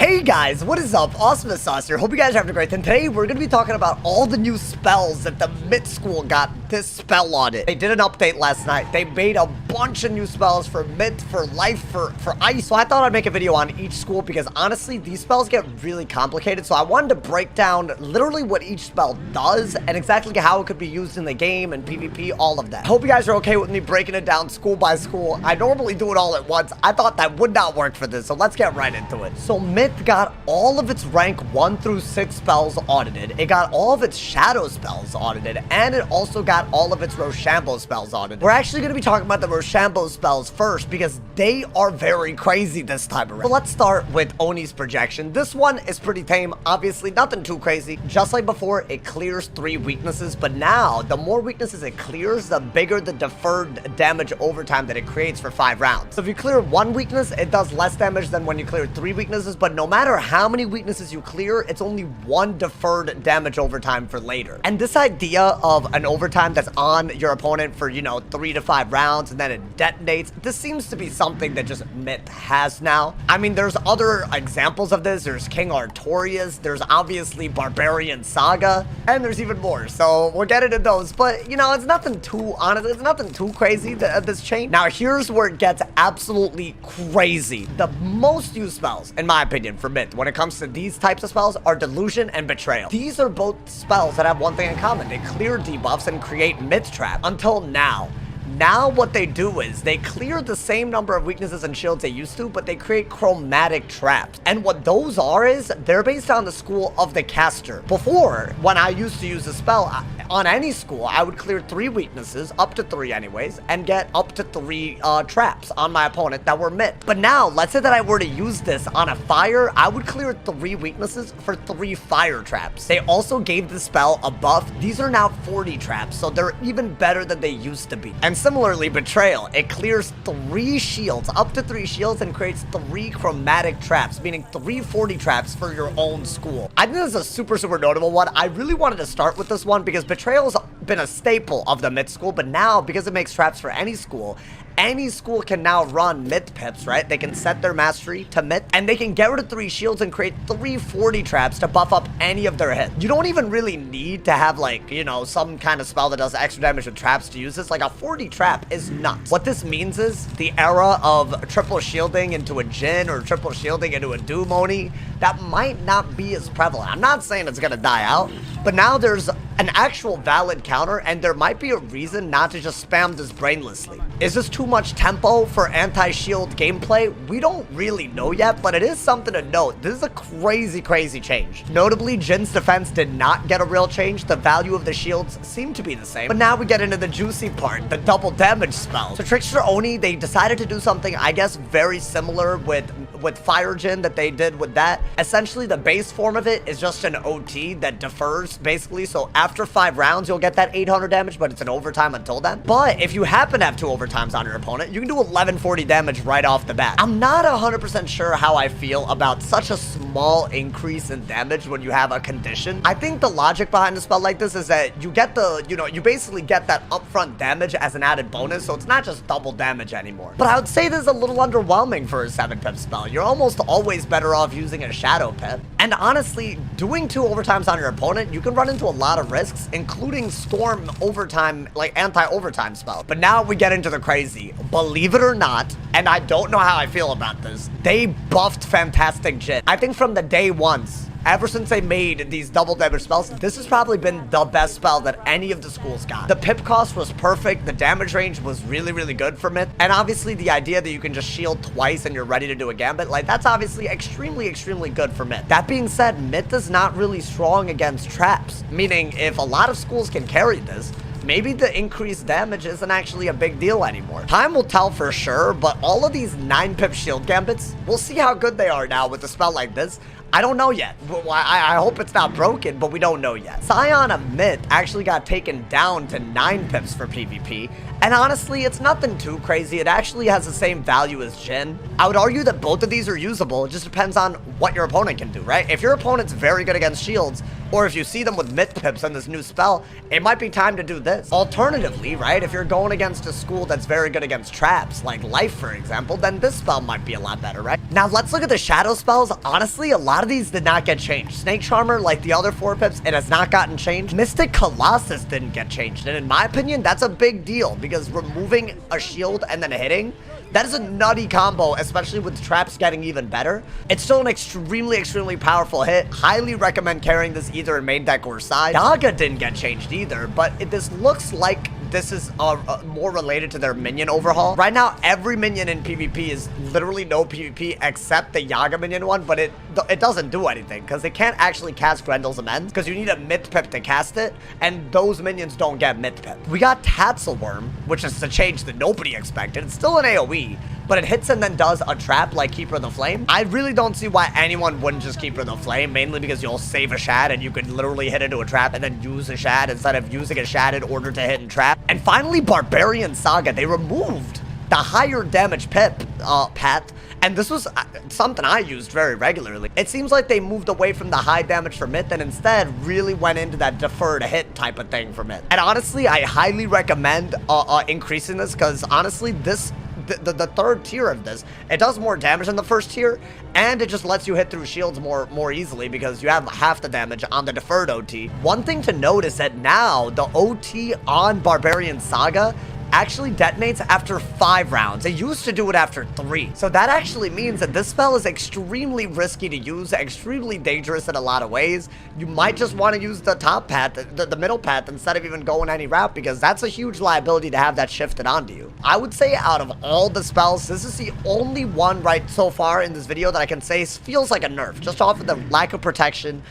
Hey guys, what is up? AwesomeTheSauce here. Hope you guys are having a great day. Today we're going to be talking about all the new spells that the Myth School got this spell on it. They did an update last night. They made a bunch of new spells for Myth, for Life, for Ice. So I thought I'd make a video on each school because honestly, these spells get really complicated. So I wanted to break down literally what each spell does and exactly how it could be used in the game and PvP, all of that. I hope you guys are okay with me breaking it down school by school. I normally do it all at once. I thought that would not work for this, so let's get right into it. So Myth got all of its rank 1 through 6 spells audited. It got all of its shadow spells audited, and it also got all of its Rochambeau spells audited. We're actually going to be talking about the Rochambeau spells first because they are very crazy this time around. So let's start with Oni's projection. This one is pretty tame. Obviously, nothing too crazy. Just like before, it clears 3 weaknesses, but now the more weaknesses it clears, the bigger the deferred damage over time that it creates for 5 rounds. So if you clear 1 weakness, it does less damage than when you clear 3 weaknesses, but no matter how many weaknesses you clear, it's only 1 deferred damage overtime for later. And this idea of an overtime that's on your opponent for, 3 to 5 rounds and then it detonates, this seems to be something that just Myth has now. I mean, there's other examples of this. There's King Artorias, there's obviously Barbarian Saga, and there's even more. So we'll get into those, but it's nothing too, honestly, it's nothing too crazy, this chain. Now here's where it gets absolutely crazy. The most used spells, in my opinion, for Myth when it comes to these types of spells are Delusion and Betrayal. These are both spells that have one thing in common. They clear debuffs and create Myth Trap until now. Now what they do is they clear the same number of weaknesses and shields they used to, but they create chromatic traps. And what those are is they're based on the school of the caster. Before, when I used to use the spell on any school, I would clear 3 weaknesses, up to 3 anyways, and get up to 3 traps on my opponent that were Myth. But now, let's say that I were to use this on a fire, I would clear 3 weaknesses for 3 fire traps. They also gave the spell a buff. These are now 40 traps, so they're even better than they used to be. And similarly, Betrayal, it clears 3 shields, up to 3 shields, and creates 3 chromatic traps, meaning 3 40 traps for your own school. I think this is a super notable one. I really wanted to start with this one because Betrayal's been a staple of the Myth School, but now, because it makes traps for any school can now run Myth pips, right? They can set their mastery to Myth, and they can get rid of 3 shields and create 3 40 traps to buff up any of their hits. You don't even really need to have, some kind of spell that does extra damage with traps to use this. Like, a 40 trap is nuts. What this means is the era of triple shielding into a Jin or triple shielding into a Doom Oni, that might not be as prevalent. I'm not saying it's gonna die out, but now there's an actual valid counter, and there might be a reason not to just spam this brainlessly. Is this too much tempo for anti-shield gameplay? We don't really know yet, but it is something to note. This is a crazy change. Notably, Jin's defense did not get a real change. The value of the shields seemed to be the same. But now we get into the juicy part, the double damage spell. So Trickster Oni, they decided to do something, I guess, very similar with Fire Jin that they did with that. Essentially, the base form of it is just an OT that defers, basically. So after 5 rounds, you'll get that 800 damage, but it's an overtime until then. But if you happen to have 2 overtimes on your opponent, you can do 1140 damage right off the bat. I'm not 100% sure how I feel about such a small increase in damage when you have a condition. I think the logic behind a spell like this is that you get the, you basically get that upfront damage as an added bonus, so it's not just double damage anymore. But I would say this is a little underwhelming for a 7-pip spell. You're almost always better off using a shadow pip. And honestly, doing 2 overtimes on your opponent, you can run into a lot of risks, including Storm overtime, like anti-overtime spell. But now we get into the crazy. Believe it or not, and I don't know how I feel about this, they buffed Fantastic Jin. I think from the day ones, ever since they made these double damage spells, this has probably been the best spell that any of the schools got. The pip cost was perfect, the damage range was really good for Myth, and obviously the idea that you can just shield twice and you're ready to do a gambit, like, that's obviously extremely good for Myth. That being said, Myth is not really strong against traps, meaning if a lot of schools can carry this, maybe the increased damage isn't actually a big deal anymore. Time will tell for sure, but all of these 9-pip shield gambits, we'll see how good they are now with a spell like this. I don't know yet. I hope it's not broken, but we don't know yet. Scion of Myth actually got taken down to 9 pips for PvP, and honestly, it's nothing too crazy. It actually has the same value as Jin. I would argue that both of these are usable. It just depends on what your opponent can do, right? If your opponent's very good against shields, or if you see them with Myth pips and this new spell, it might be time to do this. this. Alternatively, right, if you're going against a school that's very good against traps, like Life, for example, then this spell might be a lot better, right? Now, let's look at the shadow spells. Honestly, a lot of these did not get changed. Snake Charmer, like the other 4 pips, it has not gotten changed. Mystic Colossus didn't get changed, and in my opinion, that's a big deal, because removing a shield and then hitting, that is a nutty combo, especially with traps getting even better. It's still an extremely powerful hit. Highly recommend carrying this either in main deck or side. Daga didn't get changed either, but this looks like this is more related to their minion overhaul. Right now, every minion in PvP is literally no PvP except the Yaga minion one, but it doesn't do anything because they can't actually cast Grendel's Amends because you need a myth pip to cast it, and those minions don't get myth pip. We got Tatzelworm, which is a change that nobody expected. It's still an AoE, but it hits and then does a trap like Keeper of the Flame. I really don't see why anyone wouldn't just Keeper of the Flame, mainly because you'll save a shad and you could literally hit into a trap and then use a shad instead of using a shad in order to hit and trap. And finally, Barbarian Saga. They removed the higher damage path, and this was something I used very regularly. It seems like they moved away from the high damage for Myth and instead really went into that deferred hit type of thing for Myth. And honestly, I highly recommend increasing this, because honestly, the third tier of this, it does more damage than the first tier, and it just lets you hit through shields more easily because you have half the damage on the deferred OT. One thing to note is that now the OT on Barbarian Saga actually detonates after 5 rounds. It used to do it after 3. So that actually means that this spell is extremely risky to use, extremely dangerous in a lot of ways. You might just want to use the top path, the middle path, instead of even going any route, because that's a huge liability to have that shifted onto you. I would say out of all the spells, this is the only one right so far in this video that I can say feels like a nerf, just off of the lack of protection,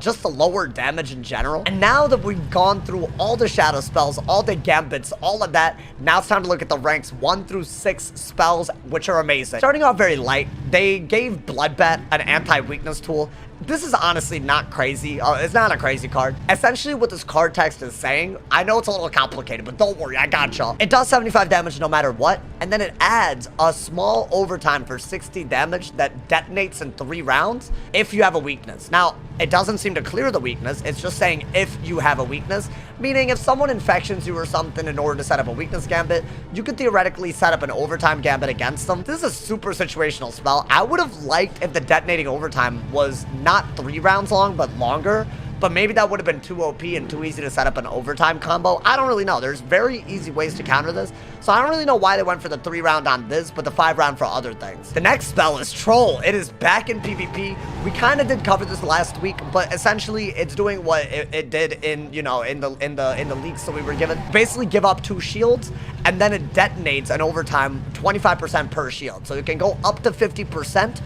just the lower damage in general. And now that we've gone through all the shadow spells, all the gambits, all of that, now it's time to look at the ranks 1 through 6 spells, which are amazing. Starting off very light, they gave Bloodbat an anti-weakness tool. This is honestly not crazy. It's not a crazy card. Essentially, what this card text is saying, I know it's a little complicated, but don't worry, I got y'all. It does 75 damage no matter what, and then it adds a small overtime for 60 damage that detonates in 3 rounds if you have a weakness. Now, it doesn't seem to clear the weakness. It's just saying if you have a weakness, meaning if someone infections you or something in order to set up a weakness gambit, you could theoretically set up an overtime gambit against them. This is a super situational spell. I would have liked if the detonating overtime was not 3 rounds long, but longer. But maybe that would have been too OP and too easy to set up an overtime combo. I don't really know. There's very easy ways to counter this. So I don't really know why they went for the 3 round on this, but the 5 round for other things. The next spell is Troll. It is back in PvP. We kind of did cover this last week, but essentially it's doing what it did in, you know, in the leaks that we were given. Basically give up 2 shields, and then it detonates an overtime 25% per shield. So it can go up to 50%.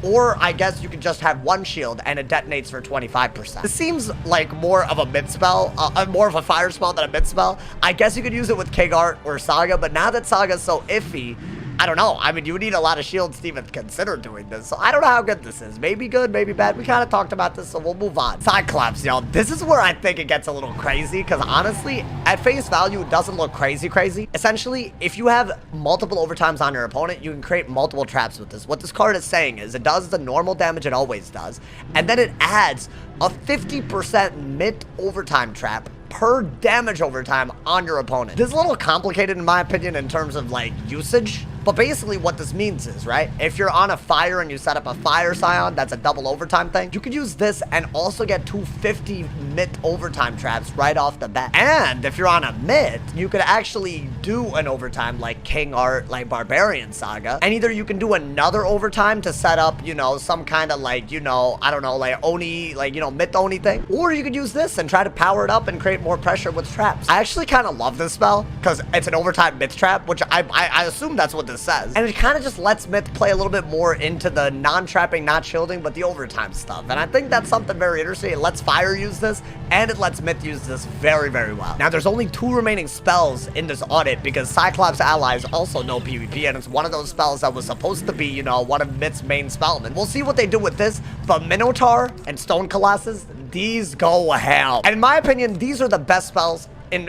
Or I guess you could just have 1 shield and it detonates for 25%. This seems like more of a mid spell, more of a fire spell than a mid spell. I guess you could use it with King Art or Saga, but now that Saga's so iffy, I don't know. I mean, you would need a lot of shields to even consider doing this. So I don't know how good this is. Maybe good, maybe bad. We kind of talked about this, so we'll move on. Cyclops, y'all. This is where I think it gets a little crazy, because honestly, at face value, it doesn't look crazy. Essentially, if you have multiple overtimes on your opponent, you can create multiple traps with this. What this card is saying is it does the normal damage it always does, and then it adds a 50% mid overtime trap per damage overtime on your opponent. This is a little complicated in my opinion in terms of like usage, but basically what this means is, right, if you're on a fire and you set up a fire scion, that's a double overtime thing, you could use this and also get 250 mid overtime traps right off the bat. And if you're on a mid, you could actually do an overtime like King Art, like Barbarian Saga, and either you can do another overtime to set up, you know, some kind of like, you know, I don't know, like Oni, like, you know, myth Oni thing, or you could use this and try to power it up and create more pressure with traps. I actually kind of love this spell because it's an overtime myth trap, which I assume that's what this says, and it kind of just lets myth play a little bit more into the non-trapping, not shielding, but the overtime stuff, and I think that's something very interesting. It lets fire use this, and it lets myth use this very, very well. Now, there's only 2 remaining spells in this audit because Cyclops allies also know PvP, and it's one of those spells that was supposed to be, you know, one of Myth's main spellmen. We'll see what they do with this, but Minotaur and Stone Colossus, these go ham. And in my opinion, these are the best spells in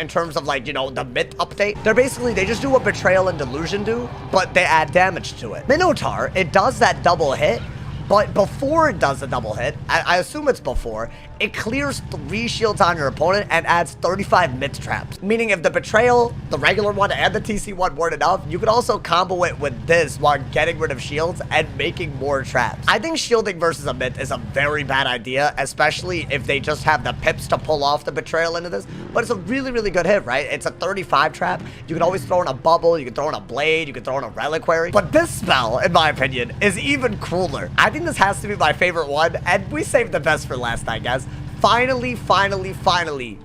terms of, like, you know, the myth update. They're basically, they just do what Betrayal and Delusion do, but they add damage to it. Minotaur, it does that double hit, but before it does the double hit, I assume it's before, it clears 3 shields on your opponent and adds 35 myth traps. Meaning if the betrayal, the regular one, and the TC one weren't enough, you could also combo it with this while getting rid of shields and making more traps. I think shielding versus a myth is a very bad idea, especially if they just have the pips to pull off the betrayal into this, but it's a really, really good hit, right? It's a 35 trap. You can always throw in a bubble, you can throw in a blade, you can throw in a reliquary, but this spell, in my opinion, is even cooler. I think this has to be my favorite one, and we saved the best for last, I guess. Finally,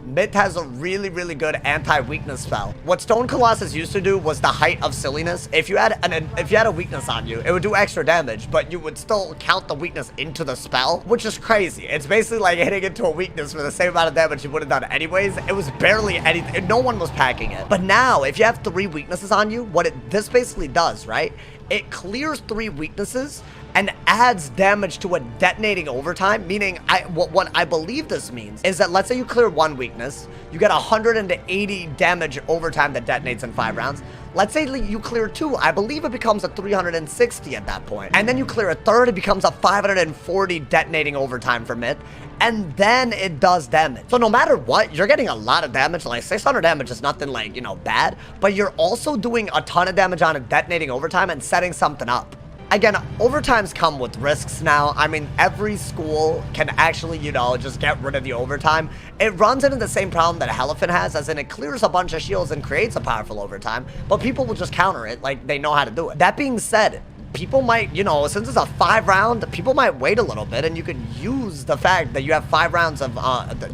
Myth has a really, really good anti-weakness spell. What Stone Colossus used to do was the height of silliness. If you had a weakness on you, it would do extra damage, but you would still count the weakness into the spell, which is crazy. It's basically like hitting into a weakness for the same amount of damage you would have done anyways. It was barely anything. No one was packing it. But now, if you have 3 weaknesses on you, this basically does, right? It clears 3 weaknesses and adds damage to a detonating overtime, meaning what I believe this means is that let's say you clear 1 weakness, you get 180 damage overtime that detonates in 5 rounds. Let's say you clear 2, I believe it becomes a 360 at that point. And then you clear a 3rd, it becomes a 540 detonating overtime for Myth. And then it does damage. So no matter what, you're getting a lot of damage. Like 600 damage is nothing like, you know, bad, but you're also doing a ton of damage on a detonating overtime and setting something up. Again, overtimes come with risks now. I mean, every school can actually, you know, just get rid of the overtime. It runs into the same problem that Elephant has, as in it clears a bunch of shields and creates a powerful overtime, but people will just counter it like they know how to do it. That being said, people might, you know, since it's a 5 round, people might wait a little bit, and you could use the fact that you have 5 rounds of,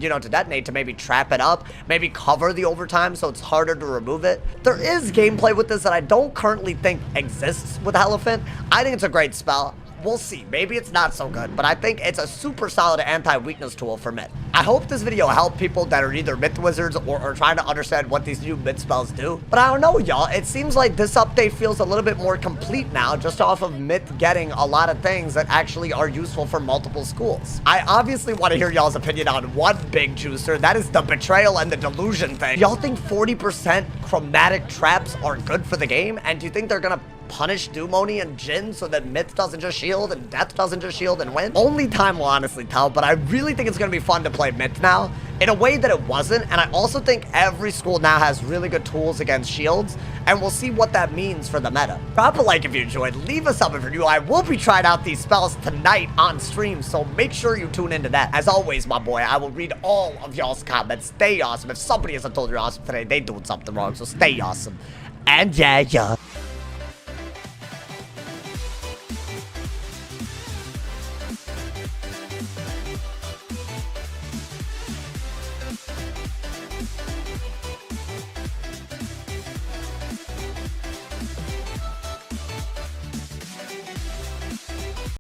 you know, to detonate to maybe trap it up, maybe cover the overtime so it's harder to remove it. There is gameplay with this that I don't currently think exists with Elephant. I think it's a great spell. We'll see. Maybe it's not so good, but I think it's a super solid anti-weakness tool for Myth. I hope this video helped people that are either Myth wizards or are trying to understand what these new Myth spells do. But I don't know, y'all. It seems like this update feels a little bit more complete now, just off of Myth getting a lot of things that actually are useful for multiple schools. I obviously want to hear y'all's opinion on one big juicer. That is the betrayal and the delusion thing. Y'all think 40% chromatic traps are good for the game? And do you think they're gonna punish Dumoni and Jin so that Myth doesn't just shield and Death doesn't just shield and win? Only time will honestly tell, but I really think it's going to be fun to play Myth now in a way that it wasn't, and I also think every school now has really good tools against shields, and we'll see what that means for the meta. Drop a like if you enjoyed, leave a sub if you're new. I will be trying out these spells tonight on stream, so make sure you tune into that. As always, my boy, I will read all of y'all's comments. Stay awesome. If somebody hasn't told you you're awesome today, they doing something wrong, so stay awesome. And yeah.